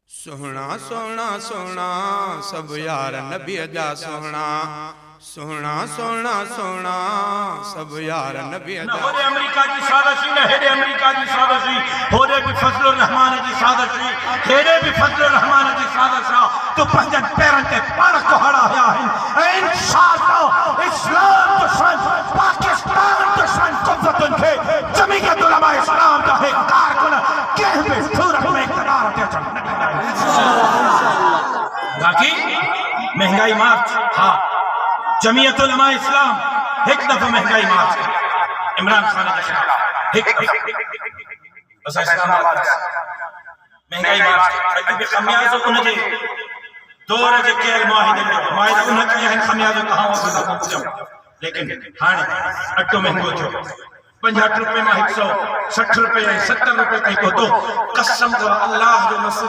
सोहना सोहना सोहना सब यार नबी जा सोहना सोहना सोहना सोहना सब यार नबी जा। होरे अमेरिका की साजिशी न हेरे अमेरिका की साजिशी होरे भी फजलुर रहमान की साजिशी हेरे भी फजलुर रहमान की साजिशा तो पंजन पैरन ते पाण कोहड़ा हया है इंशाअल्लाह इस्लाम दुश्मन पाकिस्तान दुश्मन कुव्वतुन के जमीयत उलमा इस्लाम का है कारकुन के भी सूरत में इक़्तिदार दे बाकी महंगाई मार्च हाँ जमीयत उलमा इस्लाम एक दफा महंगाई मार्च इमरान खान के महंगाई मार्च अभी खमियाज उनके दौर जे केल माहिदा उनके यह खमियाज कहां हो लेकिन हाने अटो महंगो थियो 50 रुपए में 160 रुपए 70 रुपए कई को तो कसम तो अल्लाह जो नसु